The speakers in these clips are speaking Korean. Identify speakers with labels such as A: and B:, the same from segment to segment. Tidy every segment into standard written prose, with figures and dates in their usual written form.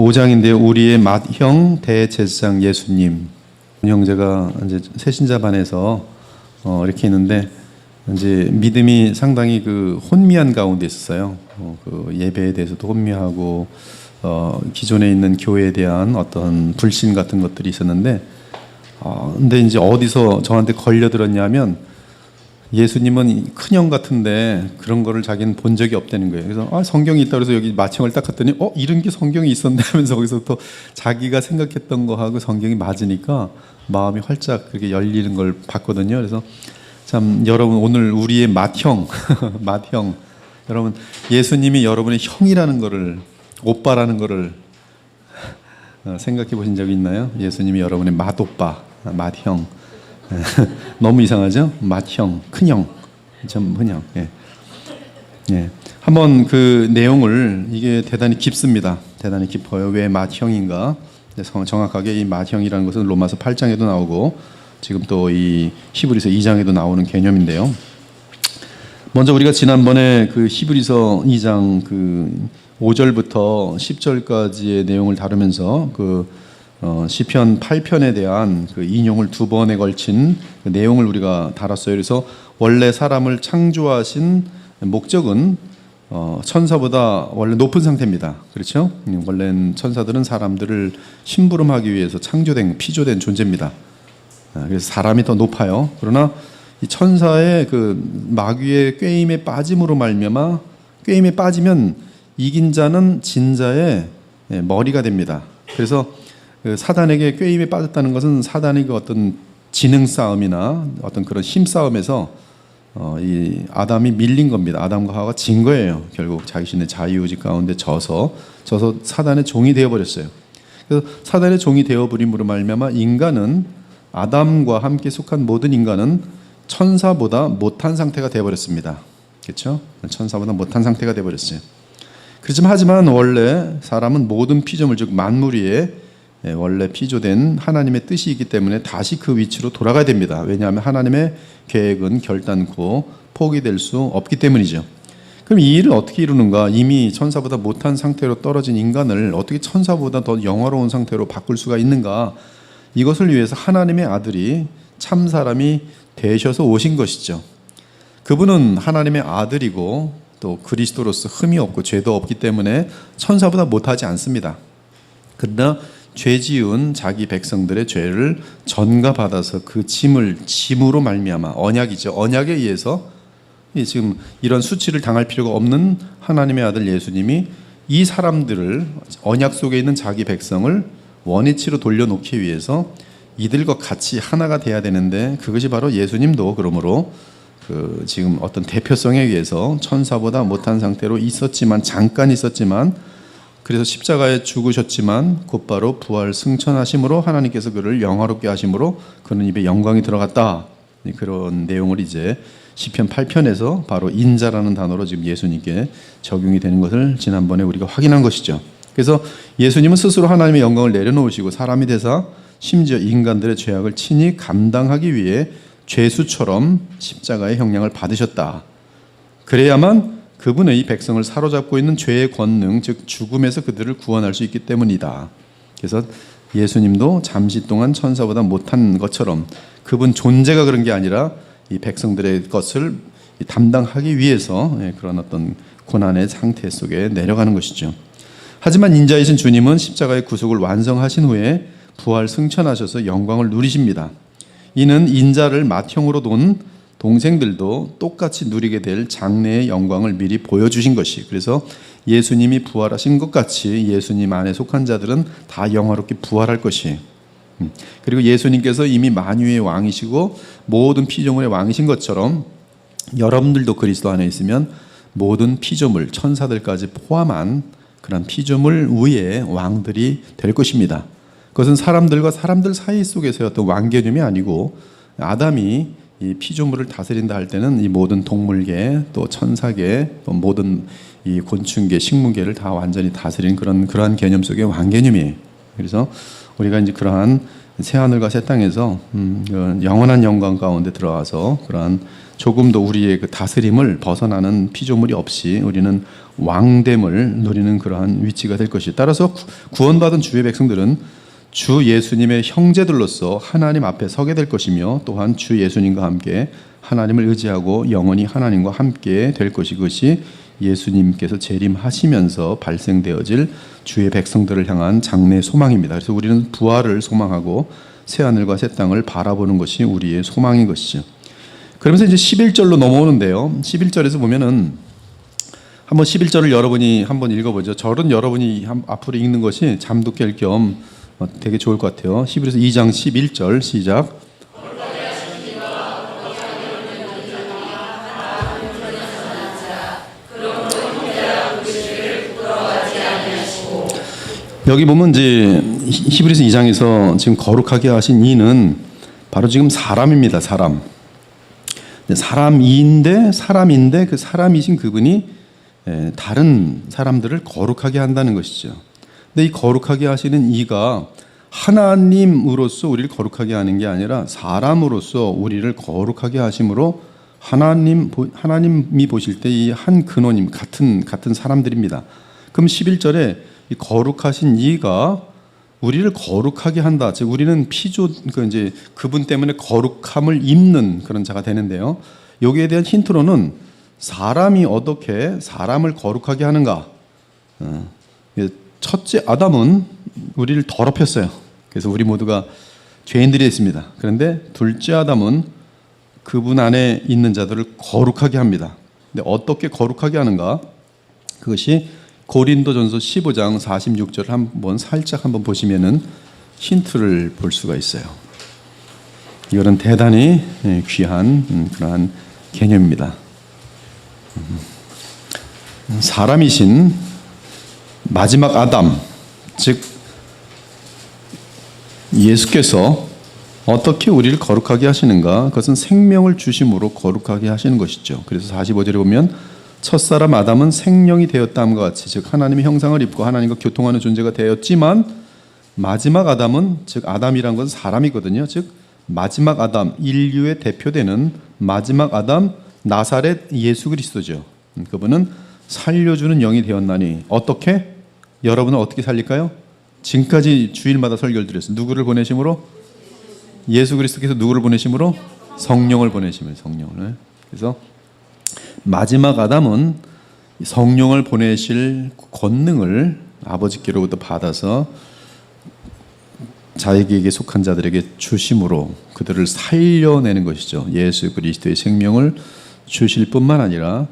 A: 5장인데요. 우리의 맏형 대제사장 예수님. 형제가 이제 새신자반에서 이렇게 있는데 이제 믿음이 상당히 그 혼미한 가운데 있었어요. 그 예배에 대해서도 혼미하고 기존에 있는 교회에 대한 어떤 불신 같은 것들이 있었는데 근데 이제 어디서 저한테 걸려들었냐면 예수님은 큰형 같은데 그런 거를 자기는 본 적이 없다는 거예요. 그래서 성경이 있다 그래서 여기 마청을 딱 갔더니 이런 게 성경이 있었네 하면서 거기서부터 자기가 생각했던 거하고 성경이 맞으니까 마음이 활짝 그렇게 열리는 걸 봤거든요. 그래서 참 여러분 오늘 우리의 맏형 맏형 여러분 예수님이 여러분의 형이라는 거를 오빠라는 거를 생각해 보신 적이 있나요? 예수님이 여러분의 맏오빠 맏형 너무 이상하죠? 맏형, 큰형, 참 흔형. 예. 한번 그 내용을 이게 대단히 깊습니다. 대단히 깊어요. 왜 맏형인가? 정확하게 이 맏형이라는 것은 로마서 8장에도 나오고 지금 또 이 히브리서 2장에도 나오는 개념인데요. 먼저 우리가 지난번에 그 히브리서 2장 그 5절부터 10절까지의 내용을 다루면서 그 시편 8편에 대한 그 인용을 두 번에 걸친 그 내용을 우리가 다뤘어요. 그래서 원래 사람을 창조하신 목적은 천사보다 원래 높은 상태입니다. 그렇죠? 원래는 천사들은 사람들을 심부름하기 위해서 창조된 피조된 존재입니다. 그래서 사람이 더 높아요. 그러나 이 천사의 그 마귀의 꾀임에 빠짐으로 말미암아 꾀임에 빠지면 이긴 자는 진 자의 머리가 됩니다. 그래서 그 사단에게 꾀임에 빠졌다는 것은 사단의 그 어떤 지능 싸움이나 어떤 그런 힘 싸움에서 이 아담이 밀린 겁니다. 아담과 하와가 진 거예요. 결국 자신의 자유의지 가운데 져서 사단의 종이 되어버렸어요. 그래서 사단의 종이 되어버림으로 말미암아 인간은 아담과 함께 속한 모든 인간은 천사보다 못한 상태가 되어버렸습니다. 그렇죠? 천사보다 못한 상태가 되어버렸어요. 하지만 원래 사람은 모든 피조물 즉 만물 위에 원래 피조된 하나님의 뜻이 있기 때문에 다시 그 위치로 돌아가야 됩니다. 왜냐하면 하나님의 계획은 결단코 포기될 수 없기 때문이죠. 그럼 이 일을 어떻게 이루는가? 이미 천사보다 못한 상태로 떨어진 인간을 어떻게 천사보다 더 영화로운 상태로 바꿀 수가 있는가? 이것을 위해서 하나님의 아들이 참 사람이 되셔서 오신 것이죠. 그분은 하나님의 아들이고 또 그리스도로서 흠이 없고 죄도 없기 때문에 천사보다 못하지 않습니다. 그러나 죄 지은 자기 백성들의 죄를 전가받아서 그 짐으로 말미암아 언약이죠. 언약에 의해서 지금 이런 수치를 당할 필요가 없는 하나님의 아들 예수님이 이 사람들을 언약 속에 있는 자기 백성을 원위치로 돌려놓기 위해서 이들과 같이 하나가 돼야 되는데 그것이 바로 예수님도 그러므로 그 지금 어떤 대표성에 의해서 천사보다 못한 상태로 잠깐 있었지만 그래서 십자가에 죽으셨지만 곧바로 부활 승천하심으로 하나님께서 그를 영화롭게 하심으로 그는 입에 영광이 들어갔다. 그런 내용을 이제 시편 8편에서 바로 인자라는 단어로 지금 예수님께 적용이 되는 것을 지난번에 우리가 확인한 것이죠. 그래서 예수님은 스스로 하나님의 영광을 내려놓으시고 사람이 되사 심지어 인간들의 죄악을 친히 감당하기 위해 죄수처럼 십자가의 형량을 받으셨다. 그래야만 그분의 이 백성을 사로잡고 있는 죄의 권능, 즉 죽음에서 그들을 구원할 수 있기 때문이다. 그래서 예수님도 잠시 동안 천사보다 못한 것처럼 그분 존재가 그런 게 아니라 이 백성들의 것을 담당하기 위해서 그런 어떤 고난의 상태 속에 내려가는 것이죠. 하지만 인자이신 주님은 십자가의 구속을 완성하신 후에 부활 승천하셔서 영광을 누리십니다. 이는 인자를 맏형으로 둔 동생들도 똑같이 누리게 될 장래의 영광을 미리 보여주신 것이, 그래서 예수님이 부활하신 것 같이 예수님 안에 속한 자들은 다 영화롭게 부활할 것이, 그리고 예수님께서 이미 만유의 왕이시고 모든 피조물의 왕이신 것처럼 여러분들도 그리스도 안에 있으면 모든 피조물, 천사들까지 포함한 그런 피조물 위에 왕들이 될 것입니다. 그것은 사람들과 사람들 사이 속에서의 어떤 왕 개념이 아니고 아담이 이 피조물을 다스린다 할 때는 이 모든 동물계 또 천사계 또 모든 이 곤충계 식물계를 다 완전히 다스린 그러한 개념 속의 왕 개념이에요. 그래서 우리가 이제 그러한 새하늘과 새 땅에서 영원한 영광 가운데 들어가서 그러한 조금 더 우리의 그 다스림을 벗어나는 피조물이 없이 우리는 왕됨을 누리는 그러한 위치가 될 것이. 따라서 구원받은 주의 백성들은 주 예수님의 형제들로서 하나님 앞에 서게 될 것이며, 또한 주 예수님과 함께 하나님을 의지하고 영원히 하나님과 함께 될 것이, 그것이 예수님께서 재림하시면서 발생되어질 주의 백성들을 향한 장래 소망입니다. 그래서 우리는 부활을 소망하고 새하늘과 새 땅을 바라보는 것이 우리의 소망인 것이죠. 그러면서 이제 11절로 넘어오는데요. 11절에서 보면은 한번 11절을 여러분이 한번 읽어보죠. 절은 여러분이 앞으로 읽는 것이 잠도 깰 겸 되게 좋을 것 같아요. 히브리서 2장 11절 시작. 여기 보면 이제 히브리서 2장에서 지금 거룩하게 하신 이는 바로 지금 사람입니다. 사람인데 그 사람이신 그분이 다른 사람들을 거룩하게 한다는 것이죠. 근데 이 거룩하게 하시는 이가 하나님으로서 우리를 거룩하게 하는 게 아니라 사람으로서 우리를 거룩하게 하심으로 하나님이 보실 때 이 한 근원임 같은 사람들입니다. 그럼 11절에 이 거룩하신 이가 우리를 거룩하게 한다. 즉 우리는 이제 그분 때문에 거룩함을 입는 그런 자가 되는데요. 여기에 대한 힌트로는 사람이 어떻게 사람을 거룩하게 하는가? 첫째 아담은 우리를 더럽혔어요. 그래서 우리 모두가 죄인들이 됐습니다. 그런데 둘째 아담은 그분 안에 있는 자들을 거룩하게 합니다. 근데 어떻게 거룩하게 하는가? 그것이 고린도전서 15장 46절을 살짝 한번 보시면은 힌트를 볼 수가 있어요. 이거는 대단히 귀한 그러한 개념입니다. 사람이신 마지막 아담, 즉 예수께서 어떻게 우리를 거룩하게 하시는가? 그것은 생명을 주심으로 거룩하게 하시는 것이죠. 그래서 45절에 보면 첫사람 아담은 생명이 되었다함과 같이, 즉 하나님의 형상을 입고 하나님과 교통하는 존재가 되었지만, 마지막 아담은, 즉 아담이란 것은 사람이거든요. 즉 마지막 아담, 인류의 대표되는 마지막 아담 나사렛 예수 그리스도죠. 그분은 살려주는 영이 되었나니 어떻게? 여러분은 어떻게 살릴까요? 지금까지 주일마다 설교를 드렸어요. 누구를 보내심으로? 예수 그리스도께서 누구를 보내심으로? 성령을 보내심을, 성령을. 그래서 마지막 아담은 성령을 보내실 권능을 아버지께로부터 받아서 자기에게 속한 자들에게 주심으로 그들을 살려내는 것이죠. 예수 그리스도의 생명을 주실 뿐만 아니라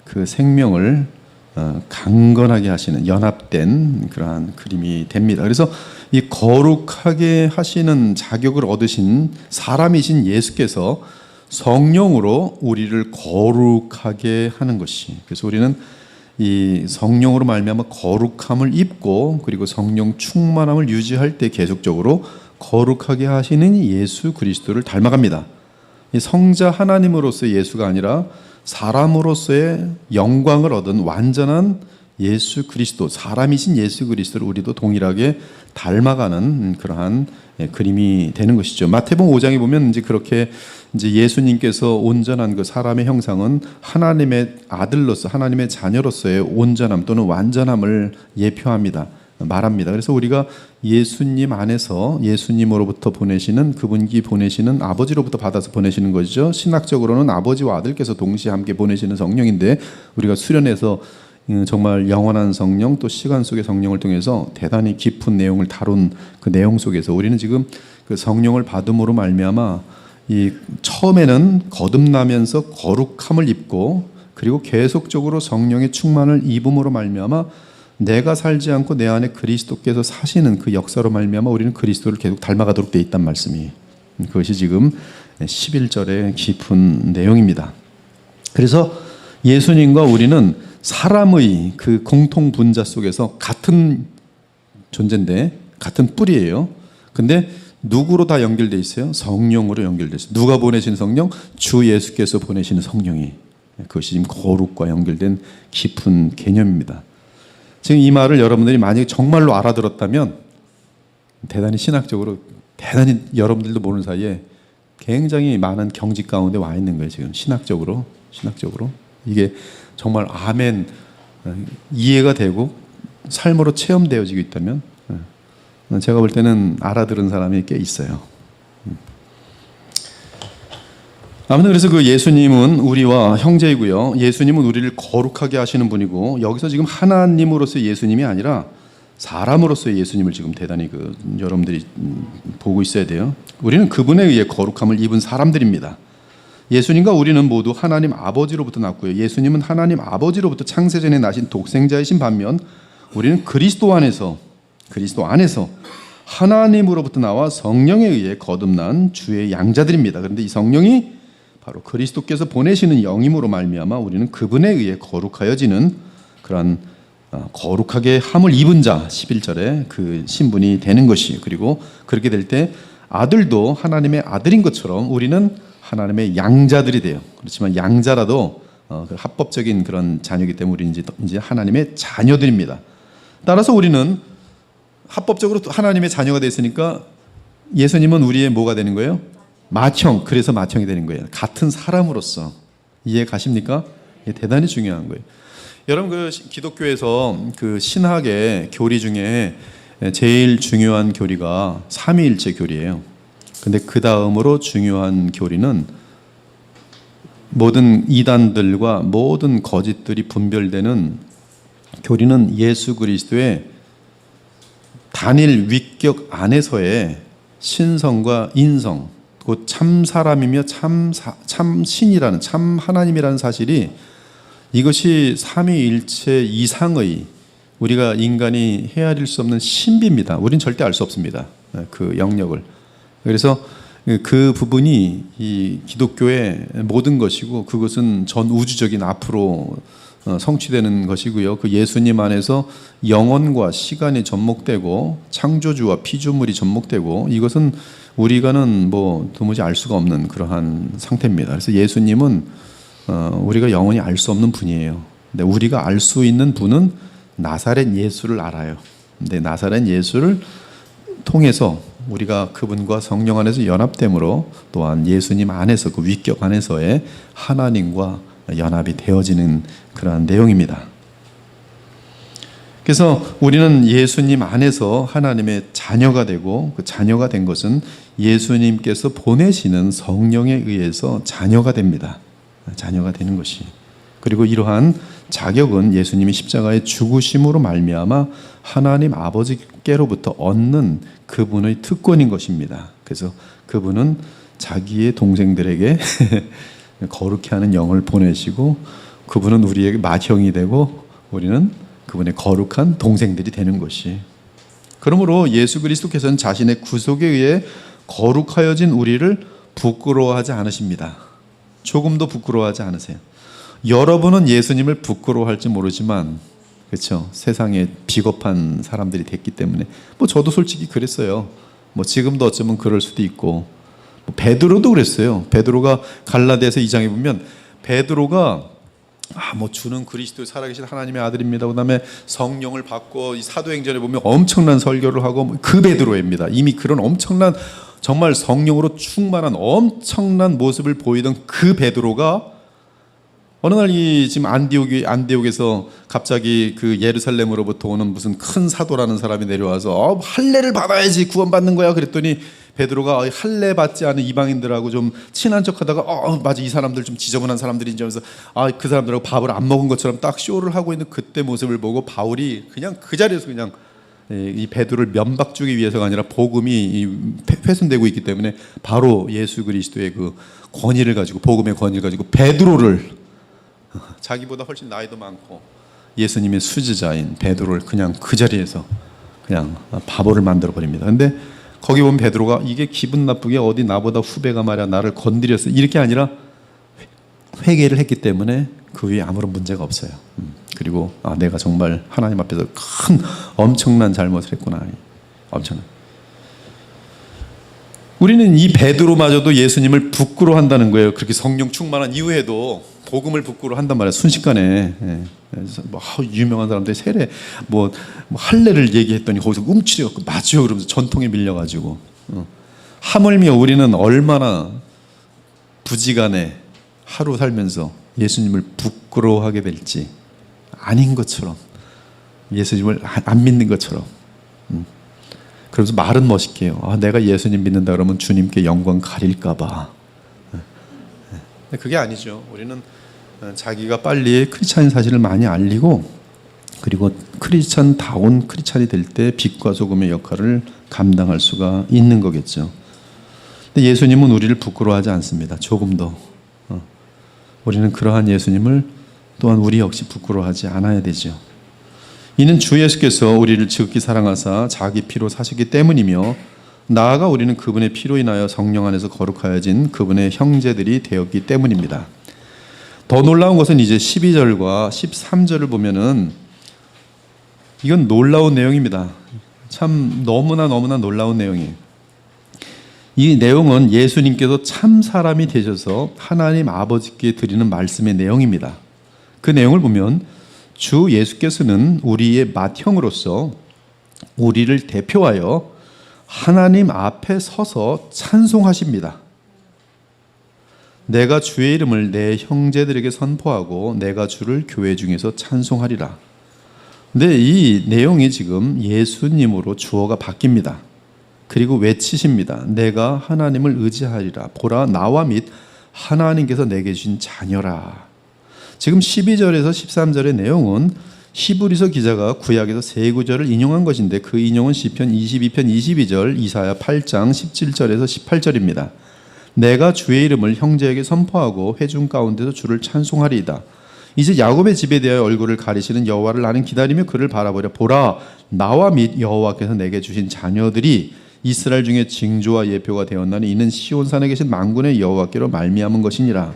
A: 그 생명을 강건하게 하시는 연합된 그러한 그림이 됩니다. 그래서 이 거룩하게 하시는 자격을 얻으신 사람이신 예수께서 성령으로 우리를 거룩하게 하는 것이, 그래서 우리는 이 성령으로 말미암아 거룩함을 입고 그리고 성령 충만함을 유지할 때 계속적으로 거룩하게 하시는 예수 그리스도를 닮아갑니다. 이 성자 하나님으로서의 예수가 아니라 사람으로서의 영광을 얻은 완전한 예수 그리스도, 사람이신 예수 그리스도를 우리도 동일하게 닮아가는 그러한 그림이 되는 것이죠. 마태복음 5장에 보면 이제 그렇게 이제 예수님께서 온전한 그 사람의 형상은 하나님의 아들로서, 하나님의 자녀로서의 온전함 또는 완전함을 예표합니다. 말합니다. 그래서 우리가 예수님 안에서 예수님으로부터 보내시는, 그분이 보내시는 아버지로부터 받아서 보내시는 것이죠. 신학적으로는 아버지와 아들께서 동시에 함께 보내시는 성령인데, 우리가 수련해서 정말 영원한 성령 또 시간 속의 성령을 통해서 대단히 깊은 내용을 다룬 그 내용 속에서 우리는 지금 그 성령을 받음으로 말미암아 이 처음에는 거듭나면서 거룩함을 입고 그리고 계속적으로 성령의 충만을 입음으로 말미암아 내가 살지 않고 내 안에 그리스도께서 사시는 그 역사로 말미암아 우리는 그리스도를 계속 닮아가도록 되어 있단 말씀이, 그것이 지금 11절의 깊은 내용입니다. 그래서 예수님과 우리는 사람의 그 공통 분자 속에서 같은 존재인데 같은 뿌리예요. 근데 누구로 다 연결돼 있어요? 성령으로 연결돼 있어요. 누가 보내신 성령? 주 예수께서 보내시는 성령이. 그것이 지금 거룩과 연결된 깊은 개념입니다. 지금 이 말을 여러분들이 만약에 정말로 알아들었다면 대단히 신학적으로 대단히 여러분들도 모르는 사이에 굉장히 많은 경직 가운데 와 있는 거예요. 지금 신학적으로 이게 정말 아멘 이해가 되고 삶으로 체험되어지고 있다면 제가 볼 때는 알아들은 사람이 꽤 있어요. 아무튼 그래서 그 예수님은 우리와 형제이고요. 예수님은 우리를 거룩하게 하시는 분이고, 여기서 지금 하나님으로서의 예수님이 아니라 사람으로서의 예수님을 지금 대단히 여러분들이 보고 있어야 돼요. 우리는 그분에 의해 거룩함을 입은 사람들입니다. 예수님과 우리는 모두 하나님 아버지로부터 났고요. 예수님은 하나님 아버지로부터 창세전에 나신 독생자이신 반면 우리는 그리스도 안에서 하나님으로부터 나와 성령에 의해 거듭난 주의 양자들입니다. 그런데 이 성령이 바로 그리스도께서 보내시는 영임으로 말미암아 우리는 그분에 의해 거룩하여지는 그러한 거룩하게 함을 입은 자, 11절에 그 신분이 되는 것이, 그리고 그렇게 될 때 아들도 하나님의 아들인 것처럼 우리는 하나님의 양자들이 돼요. 그렇지만 양자라도 합법적인 그런 자녀이기 때문에 우리는 이제 하나님의 자녀들입니다. 따라서 우리는 합법적으로 하나님의 자녀가 됐으니까 예수님은 우리의 뭐가 되는 거예요? 맏형. 그래서 맏형이 되는 거예요. 같은 사람으로서. 이해 가십니까? 이게 대단히 중요한 거예요. 여러분 기독교에서 신학의 교리 중에 제일 중요한 교리가 삼위일체 교리예요. 근데 그 다음으로 중요한 교리는 모든 이단들과 모든 거짓들이 분별되는 교리는 예수 그리스도의 단일 위격 안에서의 신성과 인성, 곧 참 사람이며 참 신이라는, 참 하나님이라는 사실이, 이것이 삼위일체 이상의 우리가 인간이 헤아릴 수 없는 신비입니다. 우린 절대 알 수 없습니다. 그 영역을. 그래서 그 부분이 이 기독교의 모든 것이고, 그것은 전 우주적인 앞으로 성취되는 것이고요. 그 예수님 안에서 영혼과 시간이 접목되고 창조주와 피조물이 접목되고, 이것은 우리가는 도무지 알 수가 없는 그러한 상태입니다. 그래서 예수님은 우리가 영원히 알 수 없는 분이에요. 근데 우리가 알 수 있는 분은 나사렛 예수를 알아요. 근데 나사렛 예수를 통해서 우리가 그분과 성령 안에서 연합됨으로 또한 예수님 안에서 그 위격 안에서의 하나님과 연합이 되어지는 그러한 내용입니다. 그래서 우리는 예수님 안에서 하나님의 자녀가 되고, 그 자녀가 된 것은 예수님께서 보내시는 성령에 의해서 자녀가 됩니다. 자녀가 되는 것이. 그리고 이러한 자격은 예수님이 십자가의 죽으심으로 말미암아 하나님 아버지께로부터 얻는 그분의 특권인 것입니다. 그래서 그분은 자기의 동생들에게 거룩히 하는 영을 보내시고, 그분은 우리에게 맏형이 되고 우리는 그분의 거룩한 동생들이 되는 것이. 그러므로 예수 그리스도께서는 자신의 구속에 의해 거룩하여진 우리를 부끄러워하지 않으십니다. 조금도 부끄러워하지 않으세요. 여러분은 예수님을 부끄러워할지 모르지만, 그렇죠? 세상에 비겁한 사람들이 됐기 때문에, 저도 솔직히 그랬어요. 지금도 어쩌면 그럴 수도 있고, 베드로도 그랬어요. 베드로가 갈라디아서 2장에 보면 베드로가 주는 그리스도의 살아계신 하나님의 아들입니다. 그다음에 성령을 받고 이 사도행전에 보면 엄청난 설교를 하고, 그 베드로입니다. 이미 그런 엄청난, 정말 성령으로 충만한 엄청난 모습을 보이던 그 베드로가 어느 날 지금 안디옥에서 갑자기 그 예루살렘으로부터 오는 무슨 큰 사도라는 사람이 내려와서 할례를 받아야지 구원받는 거야 그랬더니, 베드로가 할례 받지 않은 이방인들하고 좀 친한 척하다가 맞아, 이 사람들 좀 지저분한 사람들인지 하면서 그 사람들하고 밥을 안 먹은 것처럼 딱 쇼를 하고 있는 그때 모습을 보고 바울이 그냥 그 자리에서 그냥 이 베드로를 면박 주기 위해서가 아니라 복음이 훼손되고 있기 때문에 바로 예수 그리스도의 그 권위를 가지고, 복음의 권위를 가지고 베드로를, 자기보다 훨씬 나이도 많고 예수님의 수제자인 베드로를 그냥 그 자리에서 그냥 바보를 만들어 버립니다. 근데 거기 보면 베드로가 이게 기분 나쁘게 어디 나보다 후배가 말이야 나를 건드렸어, 이렇게 아니라 회개를 했기 때문에 그 위에 아무런 문제가 없어요. 그리고 내가 정말 하나님 앞에서 큰 엄청난 잘못을 했구나. 엄청난. 우리는 이 베드로마저도 예수님을 부끄러워한다는 거예요. 그렇게 성령 충만한 이후에도 복음을 부끄러워한단 말이에요. 순식간에. 유명한 사람들이 세례 할례를 얘기했더니 거기서 움츠려갖고 맞죠 그러면서 전통에 밀려가지고 하물며 우리는 얼마나 부지간에 하루 살면서 예수님을 부끄러워하게 될지 아닌 것처럼, 예수님을 안 믿는 것처럼. 그래서 말은 멋있게 해요. 내가 예수님 믿는다 그러면 주님께 영광 가릴까 봐. 그게 아니죠. 우리는 자기가 빨리 크리스찬인 사실을 많이 알리고, 그리고 크리스찬다운 크리스찬이 될 때 빛과 소금의 역할을 감당할 수가 있는 거겠죠. 근데 예수님은 우리를 부끄러워하지 않습니다. 조금도. 우리는 그러한 예수님을 또한 우리 역시 부끄러워하지 않아야 되죠. 이는 주 예수께서 우리를 지극히 사랑하사 자기 피로 사시기 때문이며, 나아가 우리는 그분의 피로 인하여 성령 안에서 거룩하여진 그분의 형제들이 되었기 때문입니다. 더 놀라운 것은 이제 12절과 13절을 보면은 이건 놀라운 내용입니다. 참 너무나 놀라운 내용이에요. 이 내용은 예수님께서 참 사람이 되셔서 하나님 아버지께 드리는 말씀의 내용입니다. 그 내용을 보면 주 예수께서는 우리의 맏형으로서 우리를 대표하여 하나님 앞에 서서 찬송하십니다. 내가 주의 이름을 내 형제들에게 선포하고 내가 주를 교회 중에서 찬송하리라. 근데 이 내용이 지금 예수님으로 주어가 바뀝니다. 그리고 외치십니다. 내가 하나님을 의지하리라. 보라, 나와 및 하나님께서 내게 주신 자녀라. 지금 12절에서 13절의 내용은 히브리서 기자가 구약에서 세 구절을 인용한 것인데, 그 인용은 시편 22편 22절, 이사야 8장 17절에서 18절입니다. 내가 주의 이름을 형제에게 선포하고 회중 가운데서 주를 찬송하리이다. 이제 야곱의 집에 대하여 얼굴을 가리시는 여호와를 나는 기다리며 그를 바라보려. 보라, 나와 및 여호와께서 내게 주신 자녀들이 이스라엘 중에 징조와 예표가 되었나니 이는 시온산에 계신 만군의 여호와께로 말미암은 것이니라.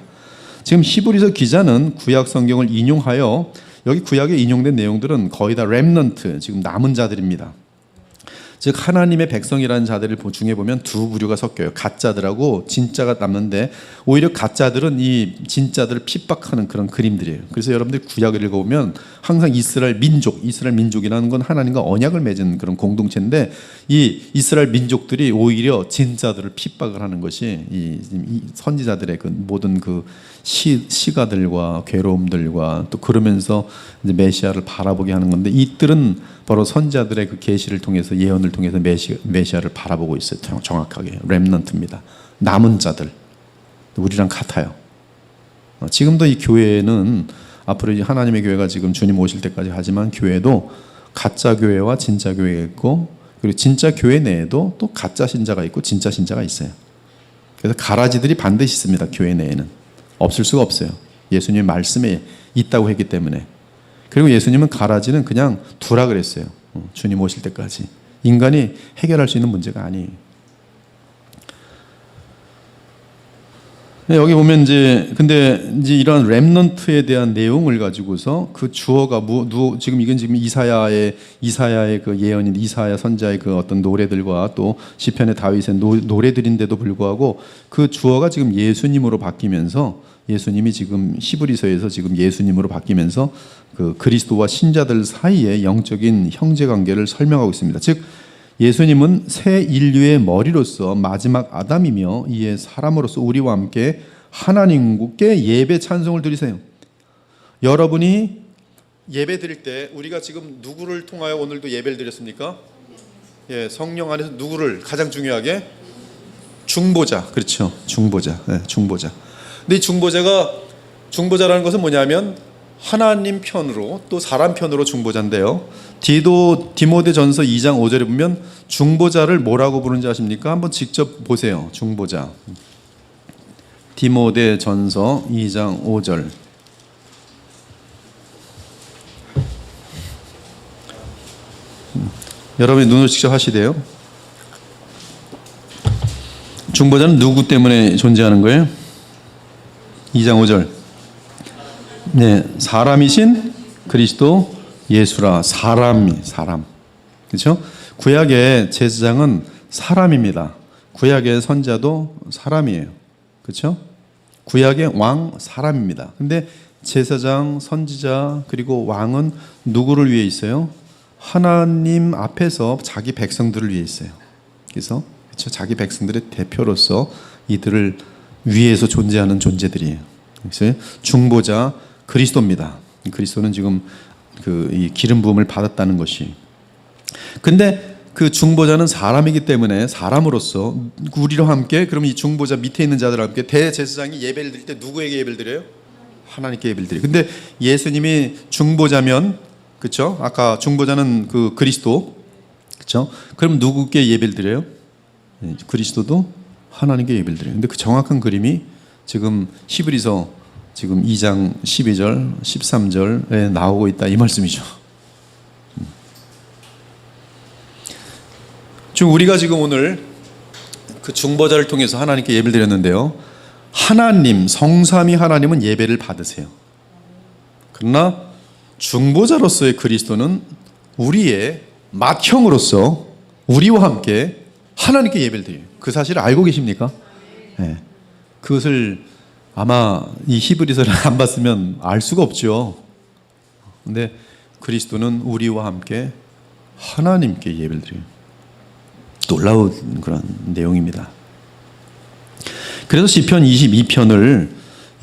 A: 지금 히브리서 기자는 구약 성경을 인용하여, 여기 구약에 인용된 내용들은 거의 다 렘넌트, 지금 남은 자들입니다. 즉 하나님의 백성이라는 자들 중에 보면 두 부류가 섞여요. 가짜들하고 진짜가 남는데, 오히려 가짜들은 이 진짜들을 핍박하는 그런 그림들이에요. 그래서 여러분들이 구약을 읽어보면 항상 이스라엘 민족이라는 건 하나님과 언약을 맺은 그런 공동체인데, 이 이스라엘 민족들이 오히려 진짜들을 핍박을 하는 것이 이 선지자들의 그 모든 그 시가들과 괴로움들과 또 그러면서 이제 메시아를 바라보게 하는 건데, 이들은 바로 선지자들의 그 계시를 통해서, 예언을 통해서 메시아를 바라보고 있어요. 정확하게 렘넌트입니다. 남은 자들, 우리랑 같아요. 지금도 이 교회는 앞으로 하나님의 교회가 지금 주님 오실 때까지 하지만, 교회도 가짜 교회와 진짜 교회가 있고, 그리고 진짜 교회 내에도 또 가짜 신자가 있고 진짜 신자가 있어요. 그래서 가라지들이 반드시 있습니다. 교회 내에는 없을 수가 없어요. 예수님의 말씀에 있다고 했기 때문에. 그리고 예수님은 가라지는 그냥 두라 그랬어요. 주님 오실 때까지. 인간이 해결할 수 있는 문제가 아니에요. 여기 보면 근데 이런 렘넌트에 대한 내용을 가지고서 그 주어가 지금 이건 지금 이사야의 그 예언인, 이사야 선자의 그 어떤 노래들과 또 시편의 다윗의 노래들인데도 불구하고 그 주어가 지금 예수님으로 바뀌면서, 예수님이 지금 히브리서에서 지금 예수님으로 바뀌면서 그 그리스도와 신자들 사이의 영적인 형제 관계를 설명하고 있습니다. 즉 예수님은 새 인류의 머리로서 마지막 아담이며 이에 사람으로서 우리와 함께 하나님께 예배 찬송을 드리세요. 여러분이 예배 드릴 때 우리가 지금 누구를 통하여 오늘도 예배를 드렸습니까? 성령 안에서 누구를 가장 중요하게? 중보자. 그렇죠. 중보자. 중보자. 근데 이 중보자라는 것은 뭐냐면 하나님 편으로 또 사람 편으로 중보자인데요. 디모데전서 2장 5절에 보면 중보자를 뭐라고 부르는지 아십니까? 한번 직접 보세요. 중보자. 디모데전서 2장 5절. 여러분이 눈으로 직접 하시대요. 중보자는 누구 때문에 존재하는 거예요? 2장 5절. 네, 사람이신 그리스도 예수라. 사람. 그렇죠? 구약의 제사장은 사람입니다. 구약의 선자도 사람이에요. 그렇죠? 구약의 왕 사람입니다. 근데 제사장, 선지자, 그리고 왕은 누구를 위해 있어요? 하나님 앞에서 자기 백성들을 위해 있어요. 그래서 그렇죠? 자기 백성들의 대표로서 이들을 위에서 존재하는 존재들이에요. 그래서 중보자 그리스도입니다. 그리스도는 지금 이 기름 부음을 받았다는 것이. 근데 그 중보자는 사람이기 때문에 사람으로서 우리와 함께, 그럼 이 중보자 밑에 있는 자들과 함께 대제사장이 예배를 드릴 때 누구에게 예배를 드려요? 하나님께 예배를 드려요. 근데 예수님이 중보자면, 그렇죠? 아까 중보자는 그 그리스도, 그렇죠? 그럼 누구께 예배를 드려요? 그리스도도 하나님께 예배를 드려요. 근데 그 정확한 그림이 지금 히브리서 지금 2장 12절, 13절에 나오고 있다, 이 말씀이죠. 지금 우리가 지금 오늘 그 중보자를 통해서 하나님께 예배를 드렸는데요. 하나님, 성삼위 하나님은 예배를 받으세요. 그러나 중보자로서의 그리스도는 우리의 맏형으로서 우리와 함께 하나님께 예배를 드려요. 그 사실을 알고 계십니까? 네. 그것을 아마 이 히브리서를 안 봤으면 알 수가 없죠. 근데 그리스도는 우리와 함께 하나님께 예배를 드려요. 놀라운 그런 내용입니다. 그래서 시편 22편을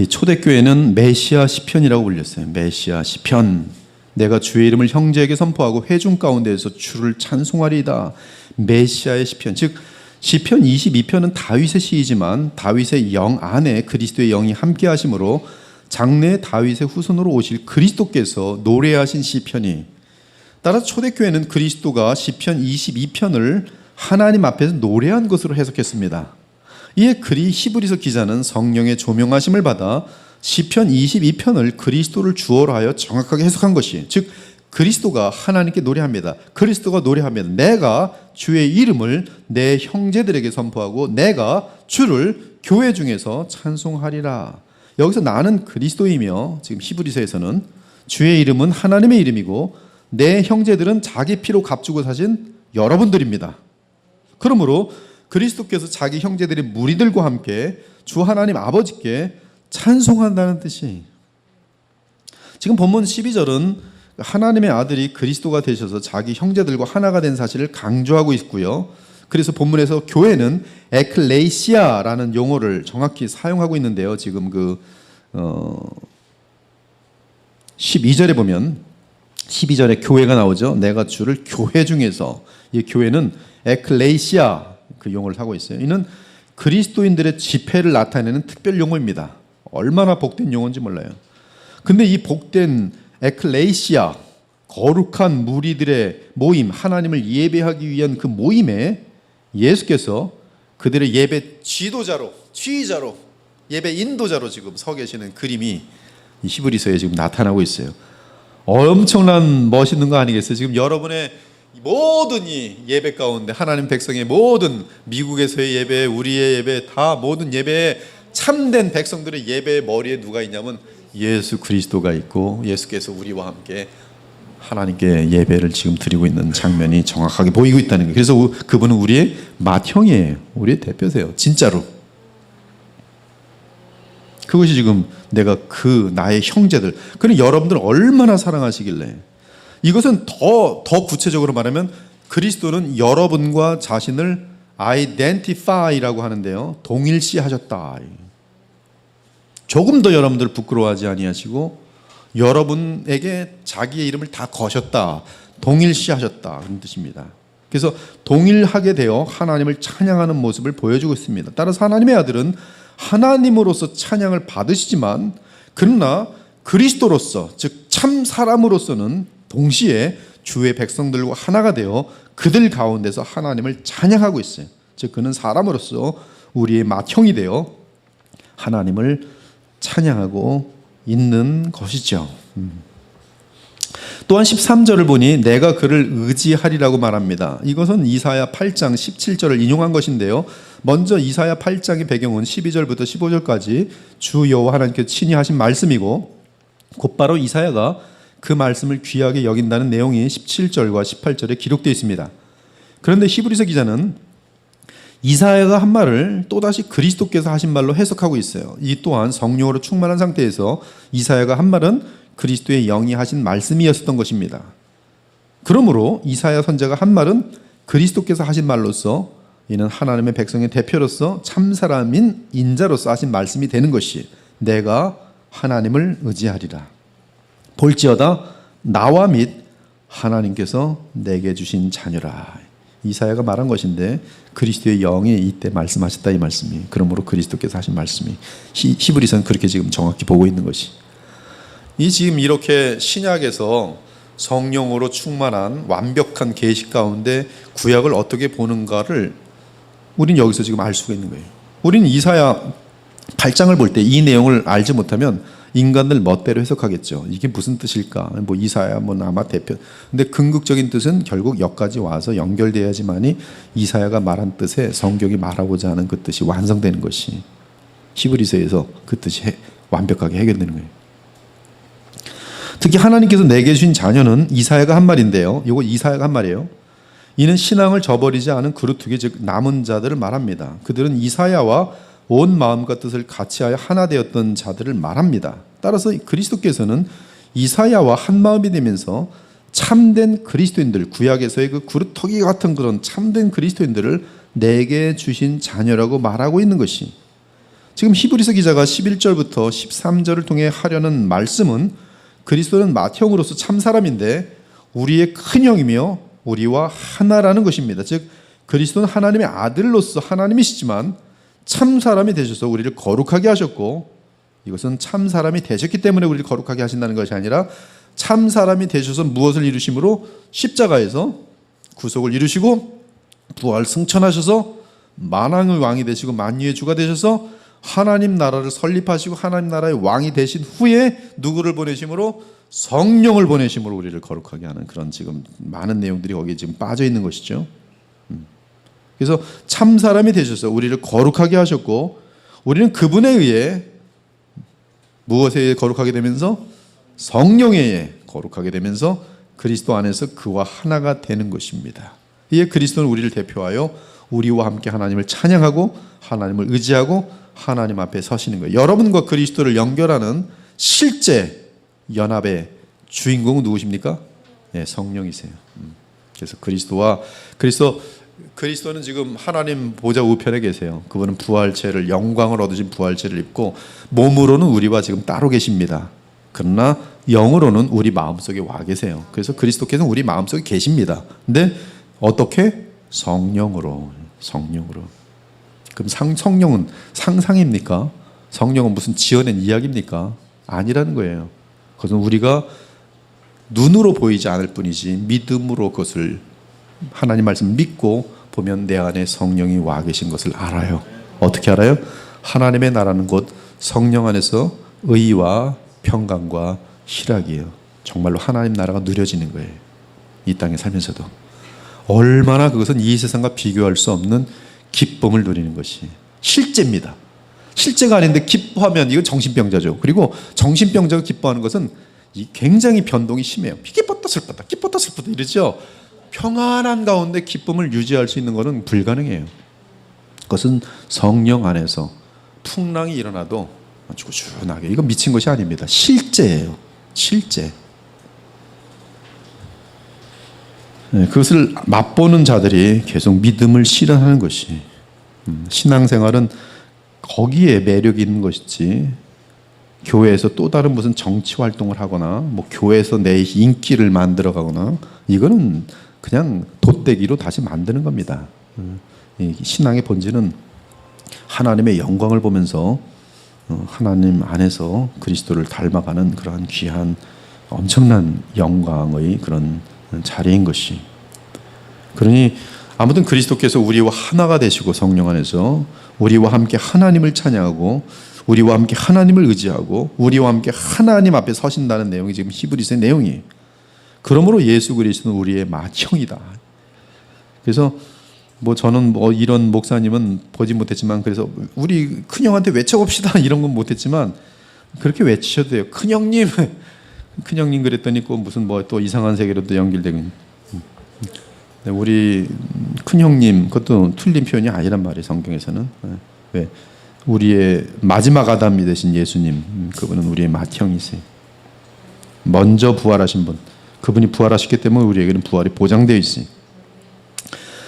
A: 초대교회는 메시아 시편이라고 불렸어요. 메시아 시편. 내가 주의 이름을 형제에게 선포하고 회중 가운데에서 주를 찬송하리이다. 메시아의 시편. 즉 시편 22편은 다윗의 시이지만 다윗의 영 안에 그리스도의 영이 함께 하심으로 장래 다윗의 후손으로 오실 그리스도께서 노래하신 시편이, 따라서 초대교회는 그리스도가 시편 22편을 하나님 앞에서 노래한 것으로 해석했습니다. 이에 히브리서 기자는 성령의 조명하심을 받아 시편 22편을 그리스도를 주어로 하여 정확하게 해석한 것이에요. 즉 그리스도가 하나님께 노래합니다. 그리스도가 노래합니다. 내가 주의 이름을 내 형제들에게 선포하고 내가 주를 교회 중에서 찬송하리라. 여기서 나는 그리스도이며, 지금 히브리서에서는 주의 이름은 하나님의 이름이고 내 형제들은 자기 피로 값주고 사신 여러분들입니다. 그러므로 그리스도께서 자기 형제들의 무리들과 함께 주 하나님 아버지께 찬송한다는 뜻이, 지금 본문 12절은 하나님의 아들이 그리스도가 되셔서 자기 형제들과 하나가 된 사실을 강조하고 있고요. 그래서 본문에서 교회는 에클레시아라는 용어를 정확히 사용하고 있는데요. 지금 12절에 보면 12절에 교회가 나오죠. 내가 주를 교회 중에서, 이 교회는 에클레시아 그 용어를 하고 있어요. 이는 그리스도인들의 집회를 나타내는 특별 용어입니다. 얼마나 복된 용어인지 몰라요. 근데 이 복된 에클레시아, 거룩한 무리들의 모임, 하나님을 예배하기 위한 그 모임에 예수께서 그들의 예배 지도자로, 지휘자로, 예배 인도자로 지금 서 계시는 그림이 이 히브리서에 지금 나타나고 있어요. 엄청난 멋있는 거 아니겠어요? 지금 여러분의 모든 이 예배 가운데 하나님 백성의 모든, 미국에서의 예배, 우리의 예배, 다 모든 예배에 참된 백성들의 예배의 머리에 누가 있냐면 예수 그리스도가 있고, 예수께서 우리와 함께 하나님께 예배를 지금 드리고 있는 장면이 정확하게 보이고 있다는 거예요. 그래서 그분은 우리의 맏형이에요. 우리의 대표세요. 진짜로. 그것이 지금 내가 나의 형제들, 그럼 여러분들 얼마나 사랑하시길래, 이것은 더 구체적으로 말하면 그리스도는 여러분과 자신을 identify라고 하는데요, 동일시하셨다. 조금 더 여러분들 부끄러워하지 아니하시고 여러분에게 자기의 이름을 다 거셨다, 동일시하셨다, 그런 뜻입니다. 그래서 동일하게 되어 하나님을 찬양하는 모습을 보여주고 있습니다. 따라서 하나님의 아들은 하나님으로서 찬양을 받으시지만, 그러나 그리스도로서, 즉 참 사람으로서는 동시에 주의 백성들과 하나가 되어 그들 가운데서 하나님을 찬양하고 있어요. 즉 그는 사람으로서 우리의 맏형이 되어 하나님을 찬양하고 있는 것이죠. 또한 13절을 보니 내가 그를 의지하리라고 말합니다. 이것은 이사야 8장 17절을 인용한 것인데요. 먼저 이사야 8장의 배경은 12절부터 15절까지 주 여호와 하나님께서 친히 하신 말씀이고, 곧바로 이사야가 그 말씀을 귀하게 여긴다는 내용이 17절과 18절에 기록되어 있습니다. 그런데 히브리서 기자는 이사야가 한 말을 또다시 그리스도께서 하신 말로 해석하고 있어요. 이 또한 성령으로 충만한 상태에서 이사야가 한 말은 그리스도의 영이 하신 말씀이었던 것입니다. 그러므로 이사야 선지자가 한 말은 그리스도께서 하신 말로서 이는 하나님의 백성의 대표로서 참사람인 인자로서 하신 말씀이 되는 것이 내가 하나님을 의지하리라. 볼지어다 나와 및 하나님께서 내게 주신 자녀라. 이사야가 말한 것인데 그리스도의 영이 이때 말씀하셨다 이 말씀이. 그러므로 그리스도께서 하신 말씀이 히브리서는 그렇게 지금 정확히 보고 있는 것이. 이 지금 이렇게 신약에서 성령으로 충만한 완벽한 계시 가운데 구약을 어떻게 보는가를 우린 여기서 지금 알 수가 있는 거예요. 우리는 이사야 8장을 볼 때 이 내용을 알지 못하면 인간들 멋대로 해석하겠죠. 이게 무슨 뜻일까? 뭐 이사야 뭐 아마 대표. 근데 궁극적인 뜻은 결국 여기까지 와서 연결돼야지만이 이사야가 말한 뜻에 성경이 말하고자 하는 그 뜻이 완성되는 것이 히브리서에서 그 뜻이 완벽하게 해결되는 거예요. 특히 하나님께서 내게 주신 자녀는 이사야가 한 말인데요. 이거 이사야가 한 말이에요. 이는 신앙을 저버리지 않은 그루트기 즉 남은 자들을 말합니다. 그들은 이사야와 온 마음과 뜻을 같이하여 하나 되었던 자들을 말합니다. 따라서 그리스도께서는 이사야와 한 마음이 되면서 참된 그리스도인들, 구약에서의 그 그루터기 같은 그런 참된 그리스도인들을 내게 주신 자녀라고 말하고 있는 것이, 지금 히브리서 기자가 11절부터 13절을 통해 하려는 말씀은 그리스도는 맏형으로서 참사람인데 우리의 큰형이며 우리와 하나라는 것입니다. 즉 그리스도는 하나님의 아들로서 하나님이시지만 참사람이 되셔서 우리를 거룩하게 하셨고, 이것은 참사람이 되셨기 때문에 우리를 거룩하게 하신다는 것이 아니라 참사람이 되셔서 무엇을 이루심으로 십자가에서 구속을 이루시고 부활 승천하셔서 만왕의 왕이 되시고 만유의 주가 되셔서 하나님 나라를 설립하시고 하나님 나라의 왕이 되신 후에 누구를 보내심으로? 성령을 보내심으로 우리를 거룩하게 하는 그런 지금 많은 내용들이 거기에 지금 빠져 있는 것이죠. 그래서 참사람이 되셔서 우리를 거룩하게 하셨고, 우리는 그분에 의해 무엇에 의해 거룩하게 되면서? 성령에 의해 거룩하게 되면서 그리스도 안에서 그와 하나가 되는 것입니다. 이에 그리스도는 우리를 대표하여 우리와 함께 하나님을 찬양하고 하나님을 의지하고 하나님 앞에 서시는 거예요. 여러분과 그리스도를 연결하는 실제 연합의 주인공은 누구십니까? 네, 성령이세요. 그래서 그리스도는 지금 하나님 보좌 우편에 계세요. 그분은 부활체를, 영광을 얻으신 부활체를 입고 몸으로는 우리와 지금 따로 계십니다. 그러나 영으로는 우리 마음속에 와 계세요. 그래서 그리스도께서는 우리 마음속에 계십니다. 근데 어떻게? 성령으로. 그럼 성령은 상상입니까? 성령은 무슨 지어낸 이야기입니까? 아니라는 거예요. 그것은 우리가 눈으로 보이지 않을 뿐이지 믿음으로 그것을 하나님 말씀 믿고 보면 내 안에 성령이 와 계신 것을 알아요. 어떻게 알아요? 하나님의 나라는 곧 성령 안에서 의와 평강과 희락이에요. 정말로 하나님 나라가 누려지는 거예요. 이 땅에 살면서도. 얼마나 그것은 이 세상과 비교할 수 없는 기쁨을 누리는 것이 실제입니다. 실제가 아닌데 기뻐하면 이건 정신병자죠. 그리고 정신병자가 기뻐하는 것은 굉장히 변동이 심해요. 기뻤다 슬펐다 기뻤다 슬펐다 이러죠. 평안한 가운데 기쁨을 유지할 수 있는 것은 불가능해요. 그것은 성령 안에서 풍랑이 일어나도 꾸준하게, 이건 미친 것이 아닙니다. 실제예요. 실제. 네, 그것을 맛보는 자들이 계속 믿음을 실현하는 것이, 신앙생활은 거기에 매력이 있는 것이지 교회에서 또 다른 무슨 정치 활동을 하거나 뭐 교회에서 내 인기를 만들어 가거나 이거는 그냥 돛대기로 다시 만드는 겁니다. 신앙의 본질은 하나님의 영광을 보면서 하나님 안에서 그리스도를 닮아가는 그러한 귀한 엄청난 영광의 그런 자리인 것이. 그러니 아무튼 그리스도께서 우리와 하나가 되시고 성령 안에서 우리와 함께 하나님을 찬양하고 우리와 함께 하나님을 의지하고 우리와 함께 하나님 앞에 서신다는 내용이 지금 히브리서의 내용이에요. 그러므로 예수 그리스도는 우리의 맏형이다. 그래서 뭐 저는 뭐 이런 목사님은 보지 못했지만, 그래서 우리 큰형한테 외쳐봅시다 이런 건 못했지만 그렇게 외치셔도 돼요. 큰형님, 큰형님 그랬더니 꼭 무슨 뭐 또 이상한 세계로 또 연결되고. 우리 큰형님 그것도 틀린 표현이 아니란 말이에요. 성경에서는. 왜? 우리의 마지막 아담이 되신 예수님, 그분은 우리의 맏형이세요. 먼저 부활하신 분, 그분이 부활하셨기 때문에 우리에게는 부활이 보장되어 있어요.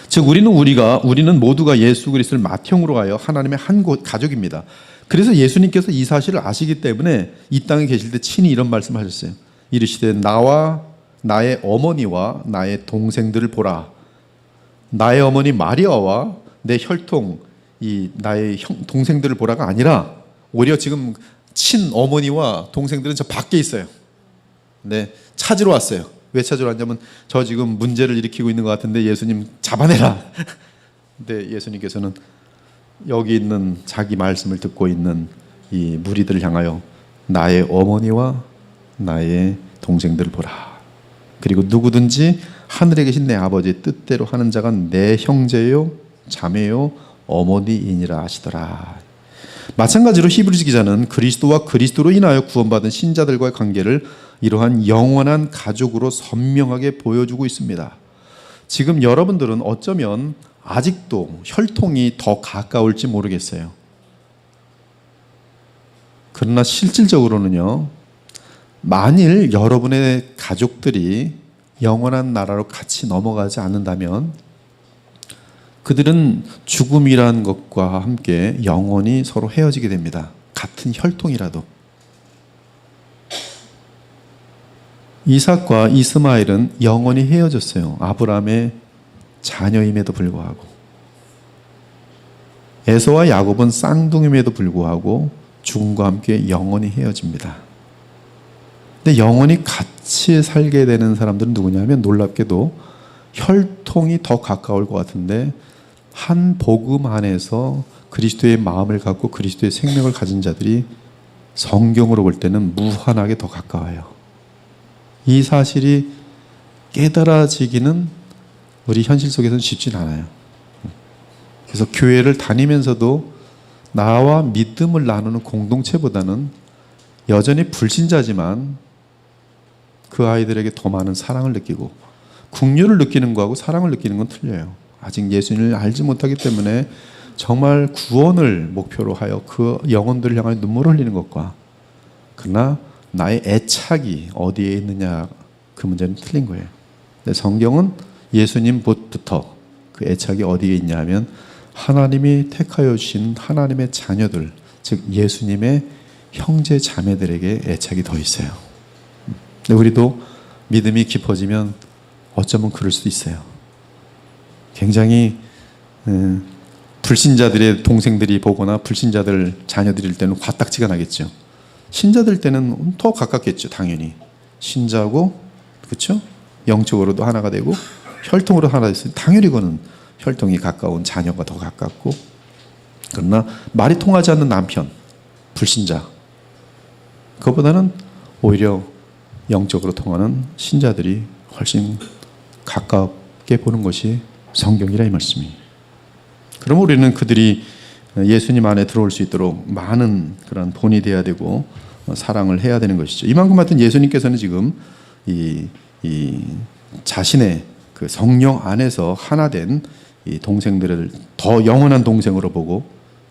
A: 즉 우리는 모두가 예수 그리스도를 맏형으로 하여 하나님의 한 가족입니다. 그래서 예수님께서 이 사실을 아시기 때문에 이 땅에 계실 때 친히 이런 말씀을 하셨어요. 이르시되 나와 나의 어머니와 나의 동생들을 보라. 나의 어머니 마리아와 내 혈통 이 나의 동생들을 보라가 아니라 오히려 지금 친어머니와 동생들은 저 밖에 있어요. 네, 찾으러 왔어요. 왜 찾으러 왔냐면 저 지금 문제를 일으키고 있는 것 같은데 예수님 잡아내라. 근데 예수님께서는 여기 있는 자기 말씀을 듣고 있는 이 무리들을 향하여 나의 어머니와 나의 동생들을 보라. 그리고 누구든지 하늘에 계신 내 아버지의 뜻대로 하는 자가 내 형제요 자매요 어머니이니라 하시더라. 마찬가지로 히브리서 기자는 그리스도와 그리스도로 인하여 구원받은 신자들과의 관계를 이러한 영원한 가족으로 선명하게 보여주고 있습니다. 지금 여러분들은 어쩌면 아직도 혈통이 더 가까울지 모르겠어요. 그러나 실질적으로는요, 만일 여러분의 가족들이 영원한 나라로 같이 넘어가지 않는다면 그들은 죽음이라는 것과 함께 영원히 서로 헤어지게 됩니다. 같은 혈통이라도. 이삭과 이스마엘은 영원히 헤어졌어요. 아브라함의 자녀임에도 불구하고. 에서와 야곱은 쌍둥이임에도 불구하고 죽음과 함께 영원히 헤어집니다. 근데 영원히 같이 살게 되는 사람들은 누구냐면 놀랍게도 혈통이 더 가까울 것 같은데 한 복음 안에서 그리스도의 마음을 갖고 그리스도의 생명을 가진 자들이 성경으로 볼 때는 무한하게 더 가까워요. 이 사실이 깨달아지기는 우리 현실 속에서는 쉽진 않아요. 그래서 교회를 다니면서도 나와 믿음을 나누는 공동체보다는 여전히 불신자지만 그 아이들에게 더 많은 사랑을 느끼고 긍휼을 느끼는 거하고 사랑을 느끼는 건 틀려요. 아직 예수님을 알지 못하기 때문에 정말 구원을 목표로 하여 그 영혼들을 향하여 눈물을 흘리는 것과 그러나 나의 애착이 어디에 있느냐 그 문제는 틀린 거예요. 근데 성경은 예수님부터 그 애착이 어디에 있냐 하면 하나님이 택하여 주신 하나님의 자녀들 즉 예수님의 형제 자매들에게 애착이 더 있어요. 근데 우리도 믿음이 깊어지면 어쩌면 그럴 수도 있어요. 굉장히 불신자들의 동생들이 보거나 불신자들 자녀들일 때는 화딱지가 나겠죠. 신자들 때는 더 가깝겠죠. 당연히 신자고 그렇죠? 영적으로도 하나가 되고 혈통으로 하나 됐으니 당연히 그거는 혈통이 가까운 자녀가 더 가깝고 그러나 말이 통하지 않는 남편 불신자 그것보다는 오히려 영적으로 통하는 신자들이 훨씬 가깝게 보는 것이 성경이라 이 말씀이. 그럼 우리는 그들이 예수님 안에 들어올 수 있도록 많은 그런 본이 되어야 되고 사랑을 해야 되는 것이죠. 이만큼 같은 예수님께서는 지금 이 자신의 그 성령 안에서 하나 된 이 동생들을 더 영원한 동생으로 보고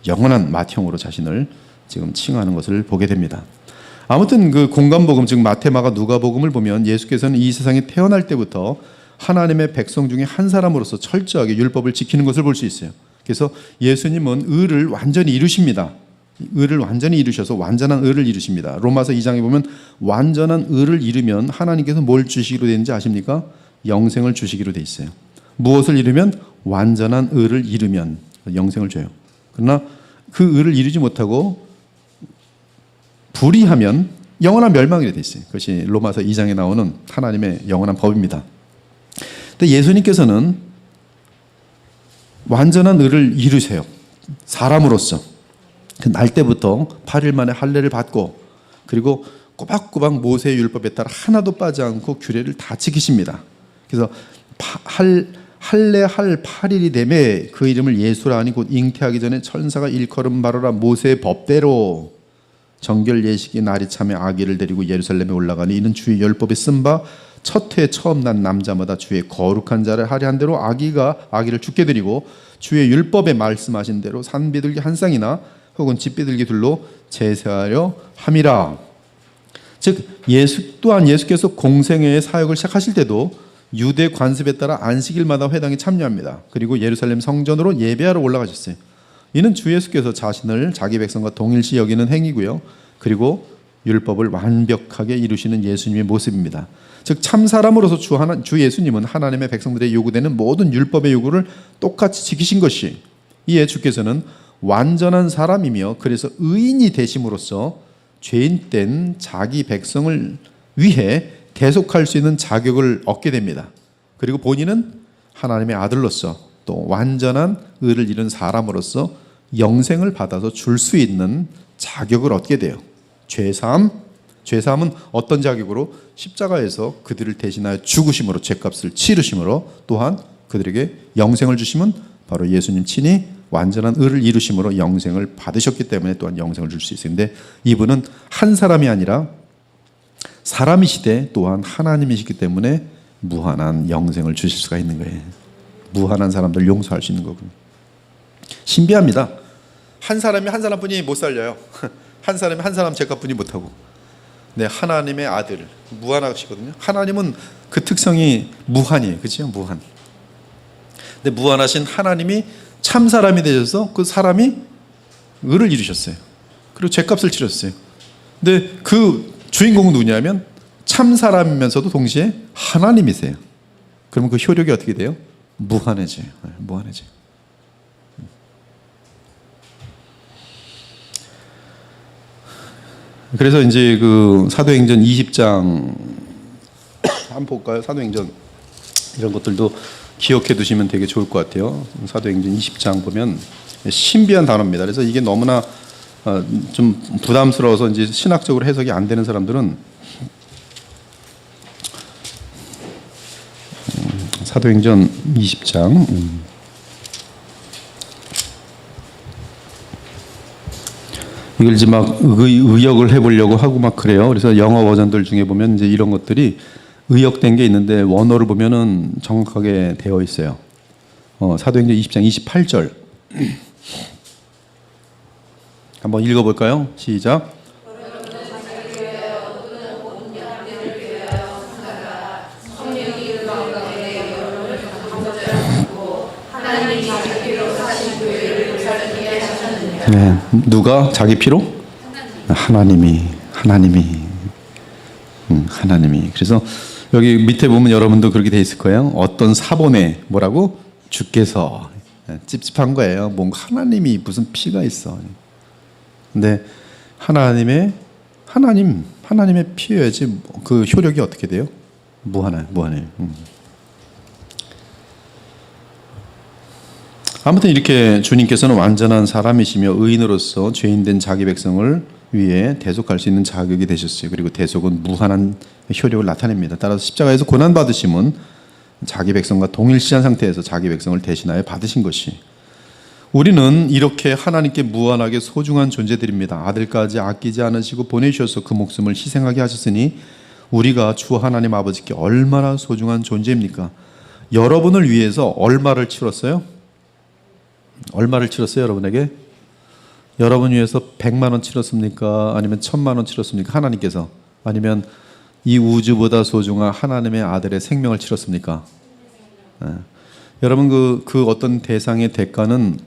A: 영원한 맏형으로 자신을 지금 칭하는 것을 보게 됩니다. 아무튼 그 공간복음 즉 마태, 마가, 누가복음을 보면 예수께서는 이 세상에 태어날 때부터 하나님의 백성 중에 한 사람으로서 철저하게 율법을 지키는 것을 볼 수 있어요. 그래서 예수님은 의를 완전히 이루십니다. 의를 완전히 이루셔서 완전한 의를 이루십니다. 로마서 2장에 보면 완전한 의를 이루면 하나님께서 뭘 주시기로 되는지 아십니까? 영생을 주시기로 돼 있어요. 무엇을 이루면? 완전한 의를 이루면 영생을 줘요. 그러나 그 의를 이루지 못하고 불의하면 영원한 멸망이 돼 있어요. 그것이 로마서 2장에 나오는 하나님의 영원한 법입니다. 근데 예수님께서는 완전한 의를 이루세요. 사람으로서. 그 날 때부터 8일 만에 할례를 받고 그리고 꼬박꼬박 모세의 율법에 따라 하나도 빠지 않고 규례를 다 지키십니다. 그래서 할례할 8일이 되매 그 이름을 예수라 하니 곧 잉태하기 전에 천사가 일컬음 바로라 모세의 법대로 정결 예식의 날이 참에 아기를 데리고 예루살렘에 올라가니 이는 주의 율법에 쓴 바 첫 해 처음 난 남자마다 주의 거룩한 자를 하려한 대로 아기를 죽게 드리고 주의 율법에 말씀하신 대로 산비둘기 한 쌍이나 혹은 집비둘기 둘로 제사하려 함이라. 즉 예수 또한 예수께서 공생애의 사역을 시작하실 때도 유대 관습에 따라 안식일마다 회당에 참여합니다. 그리고 예루살렘 성전으로 예배하러 올라가셨어요. 이는 주 예수께서 자신을 자기 백성과 동일시 여기는 행위고요. 그리고 율법을 완벽하게 이루시는 예수님의 모습입니다. 즉 참사람으로서 주 예수님은 하나님의 백성들의 요구되는 모든 율법의 요구를 똑같이 지키신 것이, 이에 주께서는 완전한 사람이며 그래서 의인이 되심으로써 죄인된 자기 백성을 위해 대속할 수 있는 자격을 얻게 됩니다. 그리고 본인은 하나님의 아들로서 또 완전한 의를 이룬 사람으로서 영생을 받아서 줄 수 있는 자격을 얻게 돼요. 죄사함은 어떤 자격으로? 십자가에서 그들을 대신하여 죽으심으로, 죄값을 치르심으로, 또한 그들에게 영생을 주심은 바로 예수님 친히 완전한 의를 이루심으로 영생을 받으셨기 때문에 또한 영생을 줄 수 있어요. 근데 이분은 한 사람이 아니라 사람이시되 또한 하나님이시기 때문에 무한한 영생을 주실 수가 있는 거예요. 무한한 사람들 용서할 수 있는 거군요. 신비합니다. 한 사람이 한 사람뿐이 못 살려요. 한 사람이 한 사람 죄값뿐이 못하고. 네, 하나님의 아들 무한하시거든요. 하나님은 그 특성이 무한이에요. 그렇죠? 무한. 근데 무한하신 하나님이 참 사람이 되셔서 그 사람이 의를 이루셨어요. 그리고 죄값을 치렀어요. 근데 그 주인공은 누구냐면 참 사람이면서도 동시에 하나님이세요. 그러면 그 효력이 어떻게 돼요? 무한해져요. 무한해져요. 그래서 이제 그 사도행전 20장 한번 볼까요? 사도행전 이런 것들도 기억해 두시면 되게 좋을 것 같아요. 사도행전 20장 보면 신비한 단어입니다. 그래서 이게 너무나 좀 부담스러워서 이제 신학적으로 해석이 안 되는 사람들은 사도행전 20장 이걸 이제 막 의역을 해보려고 하고 막 그래요. 그래서 영어 버전들 중에 보면 이제 이런 것들이 의역된 게 있는데 원어를 보면은 정확하게 되어 있어요. 사도행전 20장 28절 한번 읽어볼까요? 시작. 네, 누가 자기 피로? 하나님이. 그래서 여기 밑에 보면 여러분도 그렇게 돼 있을 거예요. 어떤 사본에 뭐라고? 주께서. 찝찝한 거예요. 뭔가 하나님이 무슨 피가 있어. 근데 하나님의 피여야지 그 효력이 어떻게 돼요? 무한해요. 아무튼 이렇게 주님께서는 완전한 사람이시며 의인으로서 죄인된 자기 백성을 위해 대속할 수 있는 자격이 되셨어요. 그리고 대속은 무한한 효력을 나타냅니다. 따라서 십자가에서 고난받으심은 자기 백성과 동일시한 상태에서 자기 백성을 대신하여 받으신 것이, 우리는 이렇게 하나님께 무한하게 소중한 존재들입니다. 아들까지 아끼지 않으시고 보내주셔서 그 목숨을 희생하게 하셨으니 우리가 주 하나님 아버지께 얼마나 소중한 존재입니까? 여러분을 위해서 얼마를 치렀어요? 여러분에게? 여러분 위해서 100만 원 치렀습니까? 아니면 1000만 원 치렀습니까? 하나님께서. 아니면 이 우주보다 소중한 하나님의 아들의 생명을 치렀습니까? 여러분 그 어떤 대상의 대가는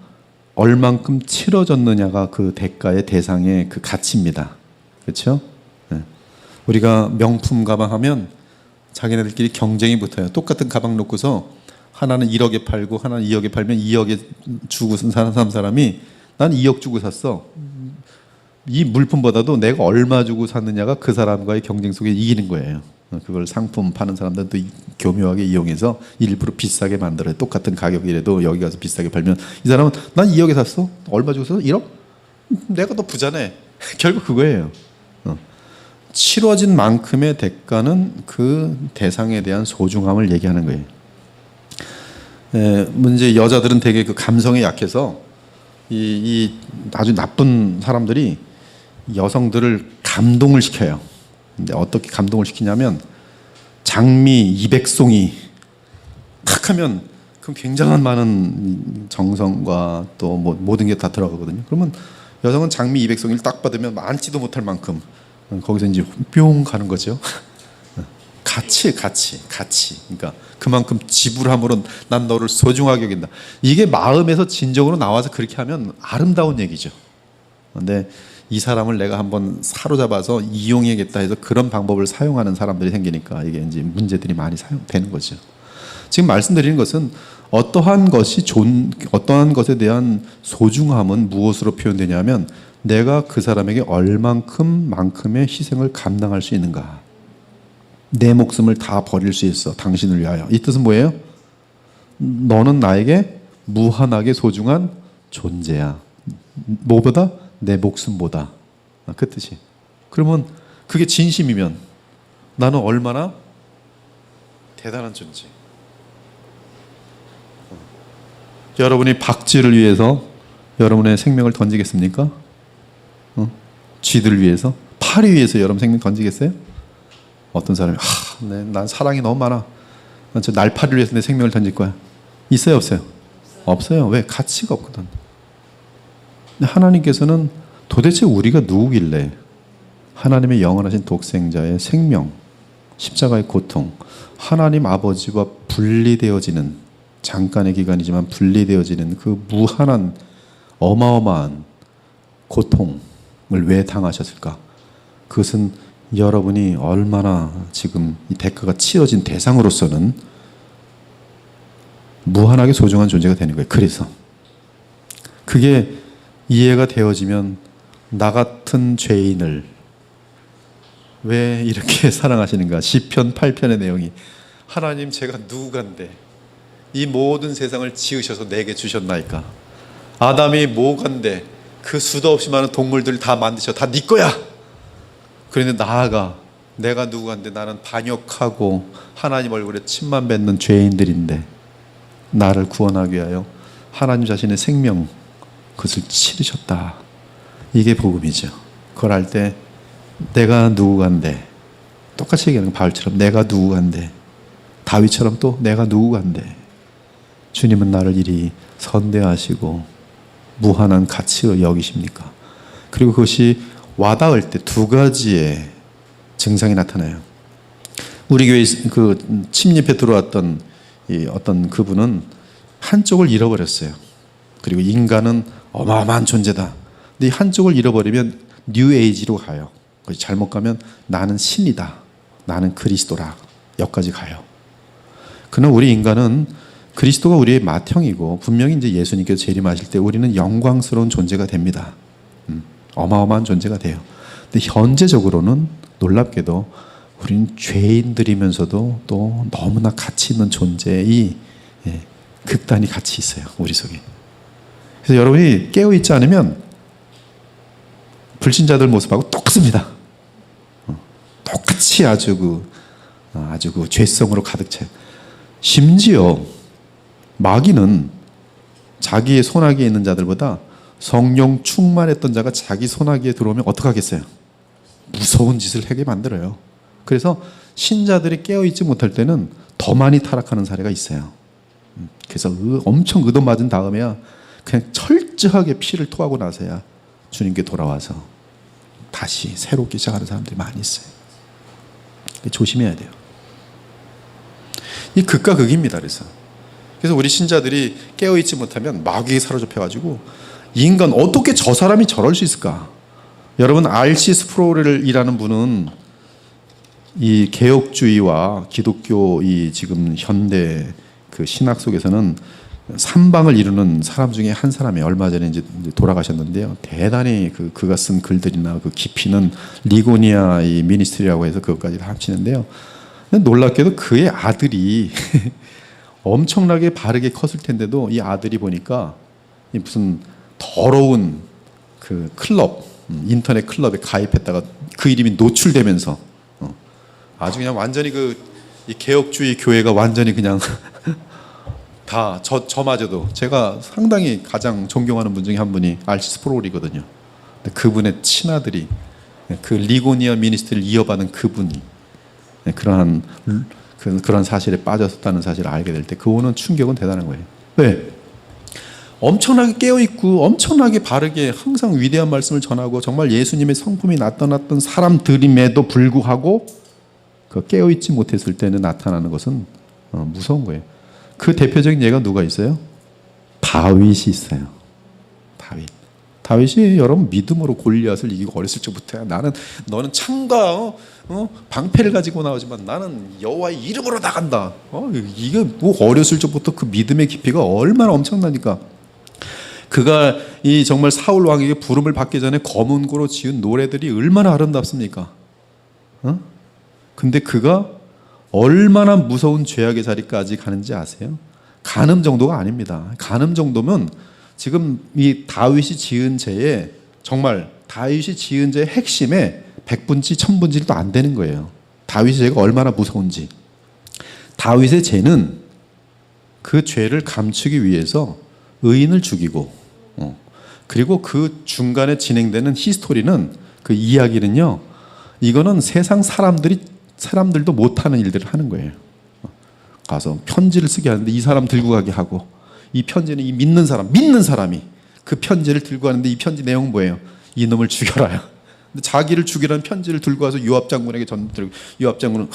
A: 얼만큼 치러졌느냐가 그 대가의 대상의 그 가치입니다. 그렇죠? 우리가 명품 가방 하면 자기네들끼리 경쟁이 붙어요. 똑같은 가방 놓고서 하나는 1억에 팔고 하나는 2억에 팔면 2억에 주고 산 사람이 난 2억 주고 샀어. 이 물품보다도 내가 얼마 주고 샀느냐가 그 사람과의 경쟁 속에 이기는 거예요. 그걸 상품 파는 사람들은 또 교묘하게 이용해서 일부러 비싸게 만들어요. 똑같은 가격이라도 여기 가서 비싸게 팔면 이 사람은 난 2억에 샀어. 얼마 주고 샀어? 1억? 내가 더 부자네. 결국 그거예요. 치러진 만큼의 대가는 그 대상에 대한 소중함을 얘기하는 거예요. 문제 여자들은 되게 그 감성에 약해서 이 아주 나쁜 사람들이 여성들을 감동을 시켜요. 근데 어떻게 감동을 시키냐면 장미 200송이 탁 하면 그럼 굉장한 많은 정성과 또 뭐 모든 게 다 들어가거든요. 그러면 여성은 장미 200송이를 딱 받으면 많지도 못할 만큼 거기서 이제 뿅 가는 거죠. 가치. 그러니까 그만큼 지불함으로 난 너를 소중하게 여긴다. 이게 마음에서 진정으로 나와서 그렇게 하면 아름다운 얘기죠. 근데 이 사람을 내가 한번 사로잡아서 이용해야겠다 해서 그런 방법을 사용하는 사람들이 생기니까 이게 이제 문제들이 많이 사용되는 거죠. 지금 말씀드리는 것은 어떠한 것에 대한 소중함은 무엇으로 표현되냐면 내가 그 사람에게 얼만큼만큼의 희생을 감당할 수 있는가. 내 목숨을 다 버릴 수 있어. 당신을 위하여. 이 뜻은 뭐예요? 너는 나에게 무한하게 소중한 존재야. 뭐보다? 내 목숨보다. 그 뜻이. 그러면 그게 진심이면 나는 얼마나 대단한 존재. 여러분이 박쥐를 위해서 여러분의 생명을 던지겠습니까? 쥐들 위해서? 파리 위해서 여러분 생명 던지겠어요? 어떤 사람이 난 사랑이 너무 많아. 난 저 날파리를 위해서 내 생명을 던질 거야. 있어요, 없어요? 없어요. 왜? 가치가 없거든. 근데 하나님께서는 도대체 우리가 누구길래 하나님의 영원하신 독생자의 생명, 십자가의 고통, 하나님 아버지와 분리되어지는 잠깐의 기간이지만 분리되어지는 그 무한한 어마어마한 고통을 왜 당하셨을까? 그것은 여러분이 얼마나 지금 이 대가가 치러진 대상으로서는 무한하게 소중한 존재가 되는 거예요. 그래서 그게 이해가 되어지면 나 같은 죄인을 왜 이렇게 사랑하시는가? 시편 8편의 내용이 하나님 제가 누구간데 이 모든 세상을 지으셔서 내게 주셨나이까? 아담이 뭐간데 그 수도 없이 많은 동물들 다 만드셔 다 네 거야. 그런데 나아가 내가 누구간데 나는 반역하고 하나님 얼굴에 침만 뱉는 죄인들인데 나를 구원하기 위하여 하나님 자신의 생명 그것을 치르셨다. 이게 복음이죠. 그걸 할 때 내가 누구간데 똑같이 얘기하는 거 바울처럼 내가 누구간데 다윗처럼 또 내가 누구간데 주님은 나를 이리 선대하시고 무한한 가치로 여기십니까? 그리고 그것이 와닿을 때 두 가지의 증상이 나타나요. 우리 교회 그 침입해 들어왔던 이 어떤 그분은 한쪽을 잃어버렸어요. 그리고 인간은 어마어마한 존재다. 근데 이 한쪽을 잃어버리면 뉴에이지로 가요. 잘못 가면 나는 신이다. 나는 그리스도라. 여기까지 가요. 그러나 우리 인간은 그리스도가 우리의 맏형이고 분명히 이제 예수님께서 재림하실 때 우리는 영광스러운 존재가 됩니다. 어마어마한 존재가 돼요. 근데 현재적으로는 놀랍게도 우리는 죄인들이면서도 또 너무나 가치 있는 존재의 극단이 같이 있어요. 우리 속에. 그래서 여러분이 깨어있지 않으면 불신자들 모습하고 똑같습니다. 똑같이 아주 그 죄성으로 가득 차요. 심지어 마귀는 자기의 손아귀에 있는 자들보다 성령 충만했던 자가 자기 손아귀에 들어오면 어떡하겠어요? 무서운 짓을 하게 만들어요. 그래서 신자들이 깨어있지 못할 때는 더 많이 타락하는 사례가 있어요. 그래서 엄청 얻어맞은 다음에야 그냥 철저하게 피를 토하고 나서야 주님께 돌아와서 다시 새롭게 시작하는 사람들이 많이 있어요. 조심해야 돼요. 이 극과 극입니다. 그래서 우리 신자들이 깨어있지 못하면 마귀에 사로잡혀가지고 인간 어떻게 저 사람이 저럴 수 있을까? 여러분 R.C. 스프롤이라는 분은 이 개혁주의와 기독교 이 지금 현대 그 신학 속에서는 삼방을 이루는 사람 중에 한 사람이 얼마 전에 이제 돌아가셨는데요. 대단히 그가 쓴 글들이나 그 깊이는 리고니아 이 미니스트리라고 해서 그것까지 다 합치는데요. 놀랍게도 그의 아들이 엄청나게 바르게 컸을 텐데도 이 아들이 보니까 무슨 더러운 그 클럽, 인터넷 클럽에 가입했다가 그 이름이 노출되면서 아주 그냥 완전히 이 개혁주의 교회가 완전히 그냥 다 저마저도 제가 상당히 가장 존경하는 분 중에 한 분이 R.C. 스프롤이거든요. 그분의 친아들이 그 리고니아 미니스트리를 이어받은 그분이 그러한 사실에 빠졌다는 사실을 알게 될 때 그거는 충격은 대단한 거예요. 왜? 엄청나게 깨어있고 엄청나게 바르게 항상 위대한 말씀을 전하고 정말 예수님의 성품이 나타났던 사람들임에도 불구하고 그 깨어있지 못했을 때는 나타나는 것은 무서운 거예요. 그 대표적인 예가 누가 있어요? 다윗이 있어요. 다윗이 여러분 믿음으로 골리앗을 이기고 어렸을 적부터 너는 창과 방패를 가지고 나오지만 나는 여호와의 이름으로 나간다. 이게 뭐 어렸을 적부터 그 믿음의 깊이가 얼마나 엄청나니까. 그가 이 정말 사울 왕에게 부름을 받기 전에 검은고로 지은 노래들이 얼마나 아름답습니까? 근데 그가 얼마나 무서운 죄악의 자리까지 가는지 아세요? 간음 정도가 아닙니다. 간음 정도면 지금 이 다윗이 지은 죄에 정말 다윗이 지은 죄의 핵심에 100분지 1000분지도 안 되는 거예요. 다윗의 죄가 얼마나 무서운지. 다윗의 죄는 그 죄를 감추기 위해서 의인을 죽이고 그리고 그 중간에 진행되는 히스토리는 그 이야기는요. 이거는 세상 사람들도 못하는 일들을 하는 거예요. 가서 편지를 쓰게 하는데 이 사람 들고 가게 하고 이 편지는 이 믿는 사람이 그 편지를 들고 가는데 이 편지 내용 뭐예요? 이놈을 죽여라요. 근데 자기를 죽이라는 편지를 들고 와서 요압 장군에게 전달하고 요압 장군은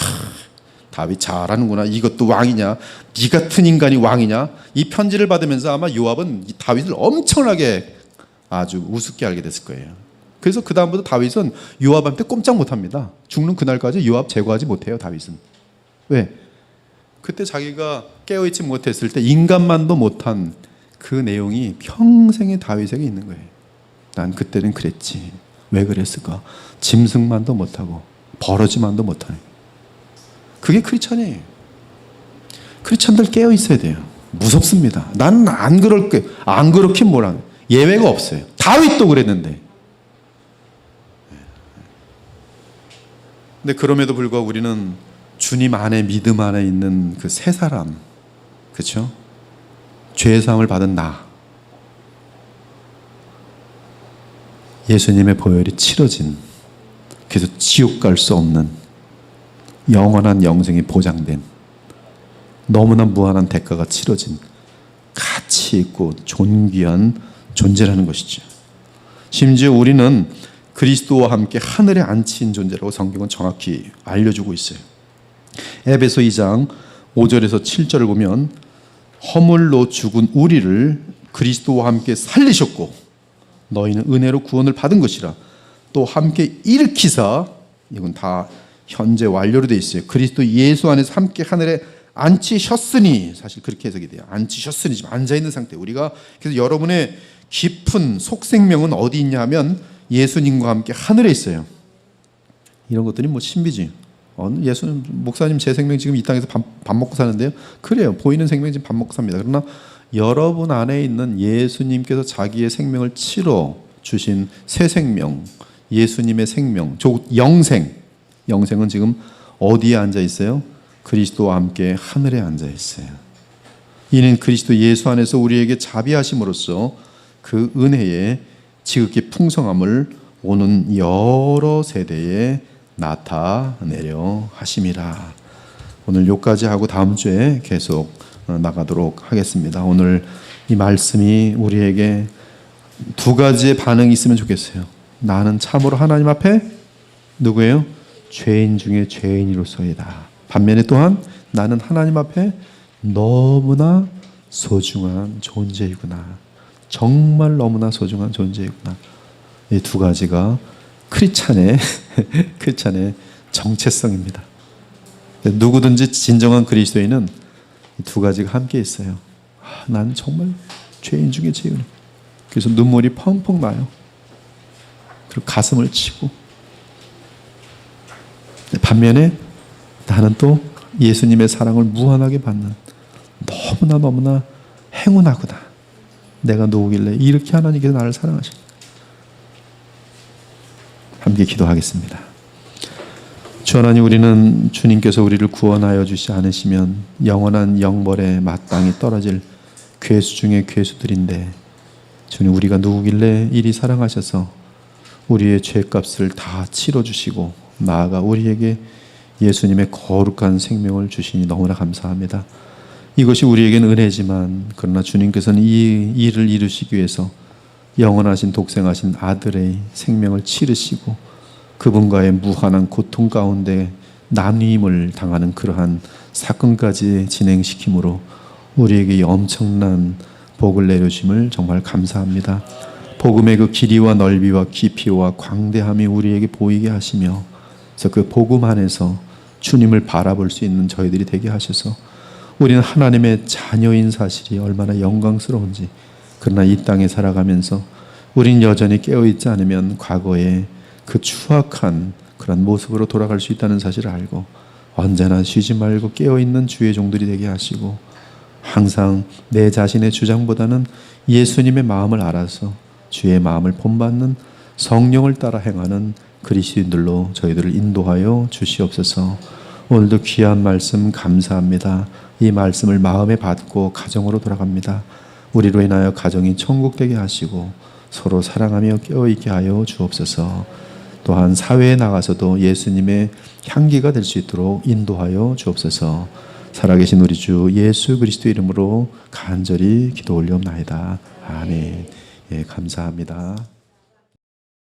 A: 다윗 잘하는구나. 이것도 왕이냐? 네 같은 인간이 왕이냐? 이 편지를 받으면서 아마 요압은 이 다윗을 엄청나게 아주 우습게 알게 됐을 거예요. 그래서 그 다음부터 다윗은 요압한테 꼼짝 못합니다. 죽는 그날까지 요압 제거하지 못해요. 다윗은. 왜? 그때 자기가 깨어있지 못했을 때 인간만도 못한 그 내용이 평생의 다윗에게 있는 거예요. 난 그때는 그랬지. 왜 그랬을까? 짐승만도 못하고 버러지만도 못하네. 그게 크리스찬이에요. 크리스찬들 깨어 있어야 돼요. 무섭습니다. 나는 안 그렇긴 뭐라. 예외가 없어요. 다윗도 그랬는데. 근데 그럼에도 불구하고 우리는 주님 안에 믿음 안에 있는 그 새 사람, 그렇죠? 죄의 사함을 받은 나, 예수님의 보혈이 치러진, 그래서 지옥 갈 수 없는 영원한 영생이 보장된 너무나 무한한 대가가 치러진 가치 있고 존귀한 존재라는 것이죠. 심지어 우리는 그리스도와 함께 하늘에 앉힌 존재라고 성경은 정확히 알려주고 있어요. 에베소 2장 5절에서 7절을 보면 허물로 죽은 우리를 그리스도와 함께 살리셨고 너희는 은혜로 구원을 받은 것이라 또 함께 일으키사, 이건 다 현재 완료로 되어 있어요. 그리스도 예수 안에서 함께 하늘에 앉히셨으니, 사실 그렇게 해석이 돼요. 앉히셨으니, 지금 앉아있는 상태. 우리가 그래서 여러분의 깊은 속생명은 어디 있냐 하면 예수님과 함께 하늘에 있어요. 이런 것들이 뭐 신비지. 예수님, 목사님 제 생명 지금 이 땅에서 밥 먹고 사는데요. 그래요. 보이는 생명 지금 밥 먹고 삽니다. 그러나 여러분 안에 있는 예수님께서 자기의 생명을 치러 주신 새 생명, 예수님의 생명, 영생은 지금 어디에 앉아 있어요? 그리스도와 함께 하늘에 앉아 있어요. 이는 그리스도 예수 안에서 우리에게 자비하심으로써 그 은혜의 지극히 풍성함을 오는 여러 세대에 나타내려 하심이라. 오늘 여기까지 하고 다음 주에 계속 나가도록 하겠습니다. 오늘 이 말씀이 우리에게 두 가지의 반응이 있으면 좋겠어요. 나는 참으로 하나님 앞에 누구예요? 죄인 중에 죄인으로서이다. 반면에 또한 나는 하나님 앞에 너무나 소중한 존재이구나. 정말 너무나 소중한 존재이구나. 이 두 가지가 크리스찬의 정체성입니다. 누구든지 진정한 그리스도인은 이 두 가지가 함께 있어요. 난 정말 죄인 중에 죄인. 그래서 눈물이 펑펑 나요. 그리고 가슴을 치고. 반면에 나는 또 예수님의 사랑을 무한하게 받는 너무나 행운하구나. 내가 누구길래 이렇게 하나님께서 나를 사랑하시나. 함께 기도하겠습니다. 주 하나님, 우리는 주님께서 우리를 구원하여 주시 않으시면 영원한 영벌에 마땅히 떨어질 괴수 중의 괴수들인데, 주님, 우리가 누구길래 이리 사랑하셔서 우리의 죄값을 다 치러주시고 나아가 우리에게 예수님의 거룩한 생명을 주시니 너무나 감사합니다. 이것이 우리에게는 은혜지만, 그러나 주님께서는 이 일을 이루시기 위해서 영원하신 독생하신 아들의 생명을 치르시고 그분과의 무한한 고통 가운데 나뉘임을 당하는 그러한 사건까지 진행시킴으로 우리에게 엄청난 복을 내려주심을 정말 감사합니다. 복음의 그 길이와 넓이와 깊이와 광대함이 우리에게 보이게 하시며, 그래서 그 복음 안에서 주님을 바라볼 수 있는 저희들이 되게 하셔서 우리는 하나님의 자녀인 사실이 얼마나 영광스러운지, 그러나 이 땅에 살아가면서 우린 여전히 깨어있지 않으면 과거의 그 추악한 그런 모습으로 돌아갈 수 있다는 사실을 알고 언제나 쉬지 말고 깨어있는 주의 종들이 되게 하시고, 항상 내 자신의 주장보다는 예수님의 마음을 알아서 주의 마음을 본받는 성령을 따라 행하는 그리스도인들로 저희들을 인도하여 주시옵소서. 오늘도 귀한 말씀 감사합니다. 이 말씀을 마음에 받고 가정으로 돌아갑니다. 우리로 인하여 가정이 천국 되게 하시고 서로 사랑하며 깨어있게 하여 주옵소서. 또한 사회에 나가서도 예수님의 향기가 될 수 있도록 인도하여 주옵소서. 살아계신 우리 주 예수 그리스도 이름으로 간절히 기도 올리옵나이다. 아멘. 예, 감사합니다.